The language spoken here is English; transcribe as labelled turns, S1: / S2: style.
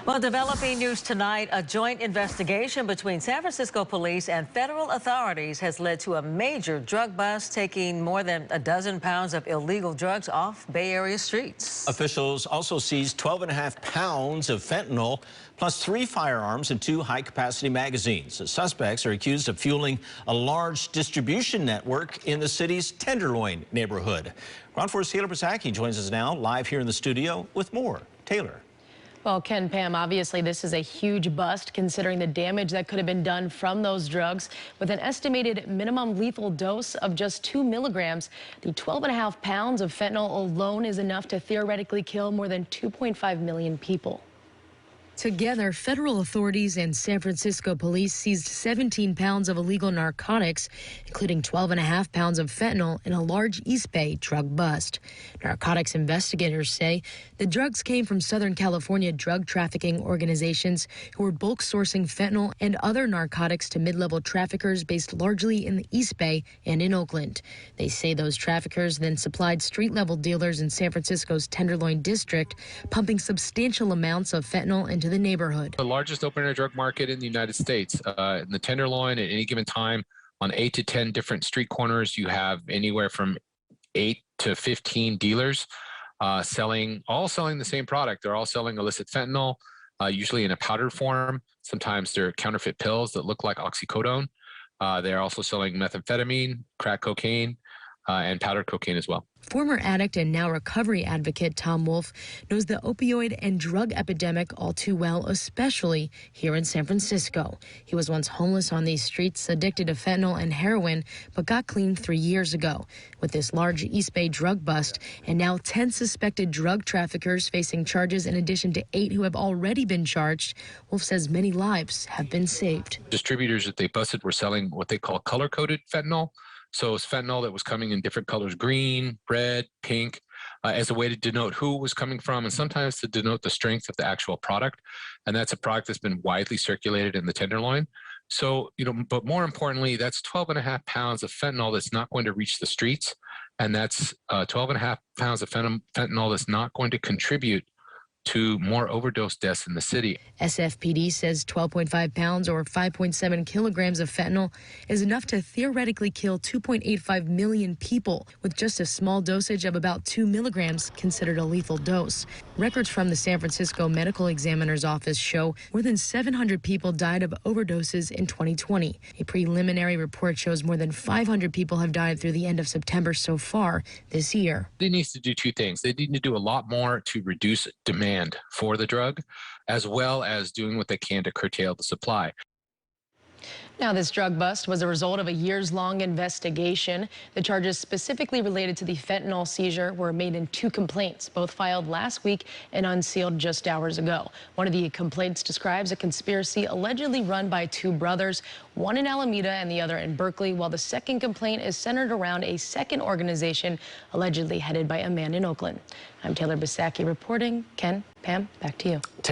S1: Well, developing news tonight, a joint investigation between San Francisco police and federal authorities has led to a major drug bust, taking more than a dozen pounds of illegal drugs off Bay Area streets.
S2: Officials also seized 12.5 pounds of fentanyl, plus 3 firearms and 2 high-capacity magazines. The suspects are accused of fueling a large distribution network in the city's Tenderloin neighborhood. Ground Force Taylor Bisacky joins us now live here in the studio with more. Taylor.
S3: Well, Ken, Pam, obviously this is a huge bust considering the damage that could have been done from those drugs. With an estimated minimum lethal dose of just 2 milligrams, the 12.5 pounds of fentanyl alone is enough to theoretically kill more than 2.5 million people. Together, federal authorities and San Francisco police seized 17 pounds of illegal narcotics, including 12.5 pounds of fentanyl in a large East Bay drug bust. Narcotics investigators say the drugs came from Southern California drug trafficking organizations who were bulk sourcing fentanyl and other narcotics to mid-level traffickers based largely in the East Bay and in Oakland. They say those traffickers then supplied street-level dealers in San Francisco's Tenderloin district, pumping substantial amounts of fentanyl into the neighborhood.
S4: The largest open-air drug market in the United States. In the Tenderloin, at any given time, on 8 to 10 different street corners, you have anywhere from 8 to 15 dealers all selling the same product. They're all selling illicit fentanyl, usually in a powdered form. Sometimes they're counterfeit pills that look like oxycodone. They're also selling methamphetamine, crack cocaine, and powdered cocaine as well.
S3: Former addict and now recovery advocate Tom Wolf knows the opioid and drug epidemic all too well, especially here in San Francisco. He was once homeless on these streets, addicted to fentanyl and heroin, but got clean 3 years ago. With this large East Bay drug bust and now 10 suspected drug traffickers facing charges in addition to 8 who have already been charged, Wolf says many lives have been saved.
S4: Distributors that they busted were selling what they call color-coded fentanyl. So it's fentanyl that was coming in different colors, green, red, pink, as a way to denote who it was coming from and sometimes to denote the strength of the actual product. And that's a product that's been widely circulated in the Tenderloin. So, but more importantly, that's 12.5 pounds of fentanyl that's not going to reach the streets. And that's 12.5 pounds of fentanyl that's not going to contribute to more overdose deaths in the city.
S3: SFPD says 12.5 pounds or 5.7 kilograms of fentanyl is enough to theoretically kill 2.85 million people, with just a small dosage of about 2 milligrams considered a lethal dose. Records from the San Francisco Medical Examiner's Office show more than 700 people died of overdoses in 2020. A preliminary report shows more than 500 people have died through the end of September so far this year.
S4: They need to do 2 things. They need to do a lot more to reduce demand for the drug, as well as doing what they can to curtail the supply.
S3: Now, this drug bust was a result of a years-long investigation. The charges specifically related to the fentanyl seizure were made in 2 complaints, both filed last week and unsealed just hours ago. One of the complaints describes a conspiracy allegedly run by 2 brothers, one in Alameda and the other in Berkeley, while the second complaint is centered around a second organization allegedly headed by a man in Oakland. I'm Taylor Bisacky reporting. Ken, Pam, back to you.